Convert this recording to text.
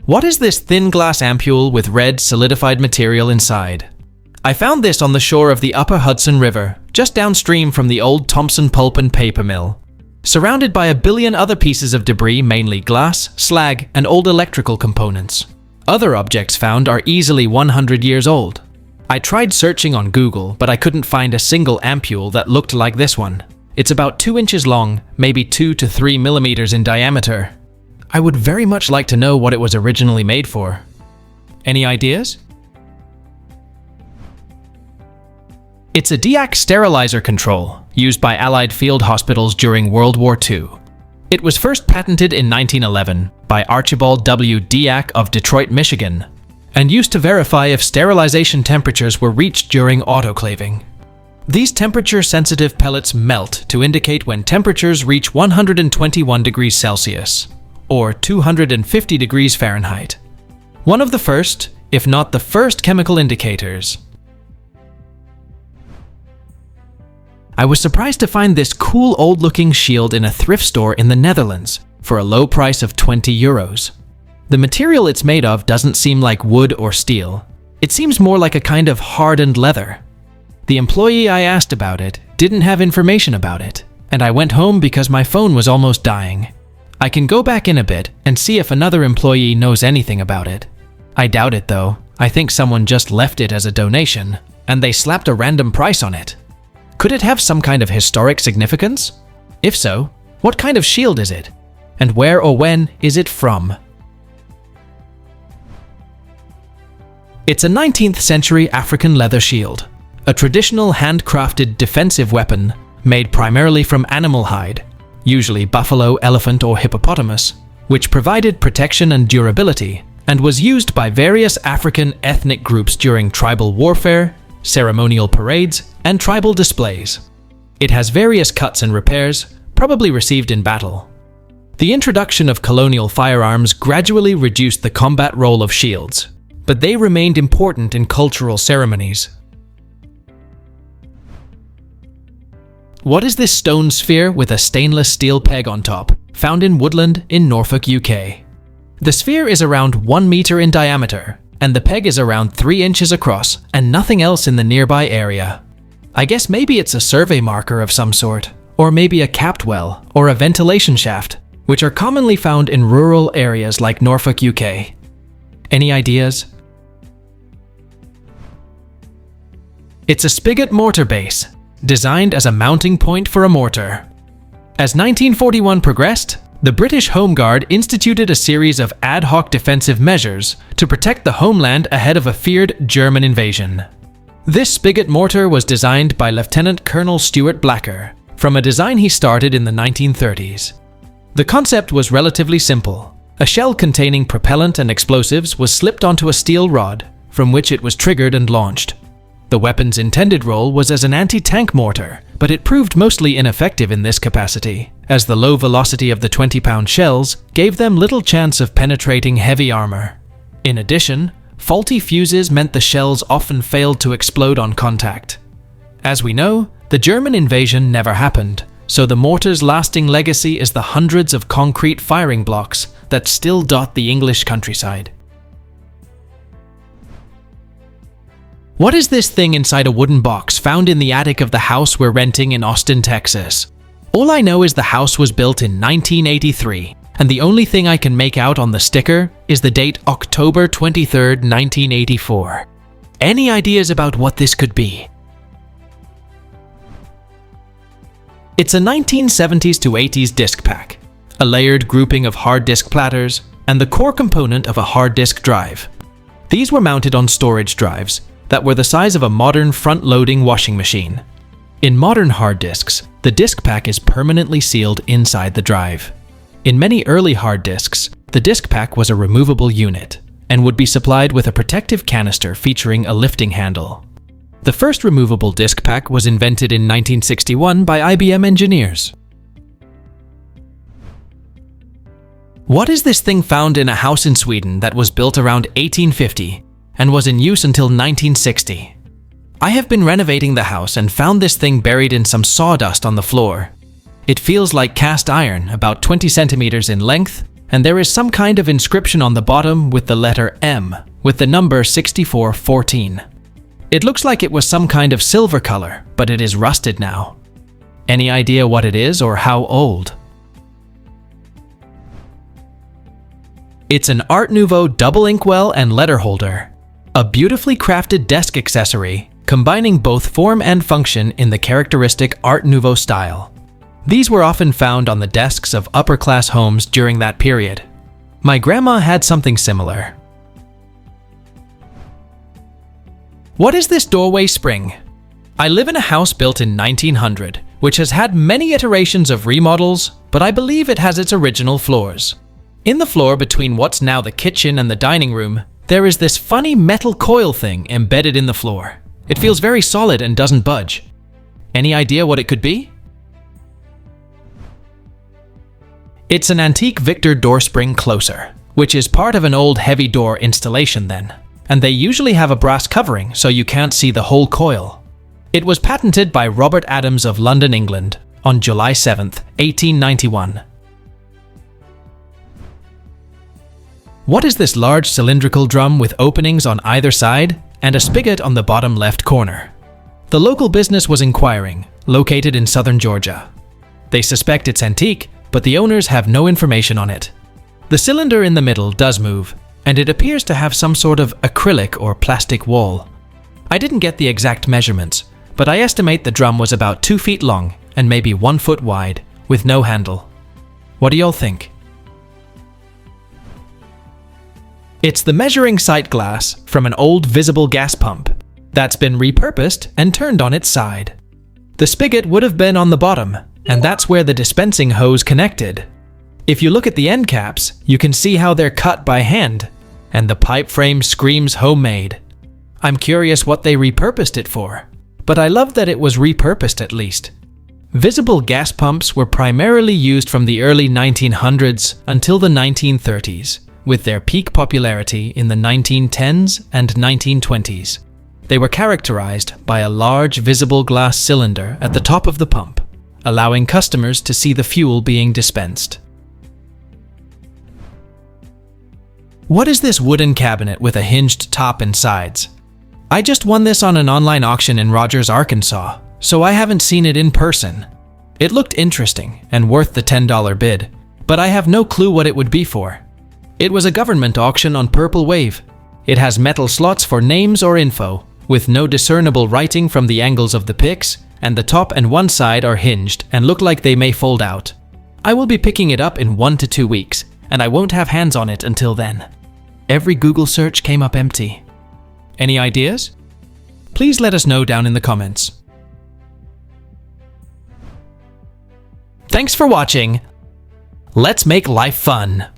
What is this thin glass ampule with red solidified material inside? I found this on the shore of the Upper Hudson River, just downstream from the old Thompson Pulp and Paper Mill. Surrounded by a billion other pieces of debris, mainly glass, slag, and old electrical components. Other objects found are easily 100 years old. I tried searching on Google, but I couldn't find a single ampule that looked like this one. It's about 2 inches long, maybe 2 to 3 millimeters in diameter. I would very much like to know what it was originally made for. Any ideas? It's a DWII sterilizer control, used by Allied field hospitals during World War II. It was first patented in 1911 by Archibald W. DWII of Detroit, Michigan, and used to verify if sterilization temperatures were reached during autoclaving. These temperature-sensitive pellets melt to indicate when temperatures reach 121 degrees Celsius, or 250 degrees Fahrenheit. One of the first, if not the first, chemical indicators. I was surprised to find this cool old-looking shield in a thrift store in the Netherlands for a low price of 20 euros. The material it's made of doesn't seem like wood or steel. It seems more like a kind of hardened leather. The employee I asked about it didn't have information about it, and I went home because my phone was almost dying. I can go back in a bit and see if another employee knows anything about it. I doubt it though. I think someone just left it as a donation, and they slapped a random price on it. Could it have some kind of historic significance? If so, what kind of shield is it? And where or when is it from? It's a 19th century African leather shield, a traditional handcrafted defensive weapon made primarily from animal hide, usually buffalo, elephant, or hippopotamus, which provided protection and durability, and was used by various African ethnic groups during tribal warfare, ceremonial parades, and tribal displays. It has various cuts and repairs, probably received in battle. The introduction of colonial firearms gradually reduced the combat role of shields, but they remained important in cultural ceremonies. What is this stone sphere with a stainless steel peg on top, found in Woodland in Norfolk, UK? The sphere is around 1 meter in diameter, and the peg is around 3 inches across and nothing else in the nearby area. I guess maybe it's a survey marker of some sort, or maybe a capped well or a ventilation shaft, which are commonly found in rural areas like Norfolk, UK. Any ideas? It's a Spigot mortar base, designed as a mounting point for a mortar. As 1941 progressed, the British Home Guard instituted a series of ad hoc defensive measures to protect the homeland ahead of a feared German invasion. This Spigot mortar was designed by Lieutenant Colonel Stuart Blacker from a design he started in the 1930s. The concept was relatively simple. A shell containing propellant and explosives was slipped onto a steel rod, from which it was triggered and launched. The weapon's intended role was as an anti-tank mortar, but it proved mostly ineffective in this capacity, as the low velocity of the 20-pound shells gave them little chance of penetrating heavy armor. In addition, faulty fuses meant the shells often failed to explode on contact. As we know, the German invasion never happened, so the mortar's lasting legacy is the hundreds of concrete firing blocks that still dot the English countryside. What is this thing inside a wooden box found in the attic of the house we're renting in Austin, Texas? All I know is the house was built in 1983, and the only thing I can make out on the sticker is the date October 23, 1984. Any ideas about what this could be? It's a 1970s to 80s disk pack, a layered grouping of hard disk platters, and the core component of a hard disk drive. These were mounted on storage drives that were the size of a modern front-loading washing machine. In modern hard disks, the disk pack is permanently sealed inside the drive. In many early hard disks, the disk pack was a removable unit and would be supplied with a protective canister featuring a lifting handle. The first removable disk pack was invented in 1961 by IBM engineers. What is this thing found in a house in Sweden that was built around 1850 and was in use until 1960? I have been renovating the house and found this thing buried in some sawdust on the floor. It feels like cast iron, about 20 centimeters in length, and there is some kind of inscription on the bottom with the letter M, with the number 6414. It looks like it was some kind of silver color, but it is rusted now. Any idea what it is or how old? It's an Art Nouveau double inkwell and letter holder, a beautifully crafted desk accessory, combining both form and function in the characteristic Art Nouveau style. These were often found on the desks of upper-class homes during that period. My grandma had something similar. What is this doorway spring? I live in a house built in 1900, which has had many iterations of remodels, but I believe it has its original floors. In the floor between what's now the kitchen and the dining room, there is this funny metal coil thing embedded in the floor. It feels very solid and doesn't budge. Any idea what it could be? It's an antique Victor door spring closer, which is part of an old heavy door installation then, and they usually have a brass covering so you can't see the whole coil. It was patented by Robert Adams of London, England, on July 7th, 1891. What is this large cylindrical drum with openings on either side and a spigot on the bottom left corner? The local business was inquiring, located in southern Georgia. They suspect it's antique, but the owners have no information on it. The cylinder in the middle does move, and it appears to have some sort of acrylic or plastic wall. I didn't get the exact measurements, but I estimate the drum was about 2 feet long and maybe 1 foot wide, with no handle. What do y'all think? It's the measuring sight glass from an old visible gas pump that's been repurposed and turned on its side. The spigot would have been on the bottom, and that's where the dispensing hose connected. If you look at the end caps, you can see how they're cut by hand, and the pipe frame screams homemade. I'm curious what they repurposed it for, but I love that it was repurposed at least. Visible gas pumps were primarily used from the early 1900s until the 1930s, with their peak popularity in the 1910s and 1920s. They were characterized by a large visible glass cylinder at the top of the pump, allowing customers to see the fuel being dispensed. What is this wooden cabinet with a hinged top and sides? I just won this on an online auction in Rogers, Arkansas, so I haven't seen it in person. It looked interesting and worth the $10 bid, but I have no clue what it would be for. It was a government auction on Purple Wave. It has metal slots for names or info, with no discernible writing from the angles of the picks, and the top and one side are hinged and look like they may fold out. I will be picking it up in 1 to 2 weeks, and I won't have hands on it until then. Every Google search came up empty. Any ideas? Please let us know down in the comments. Thanks for watching. Let's make life fun.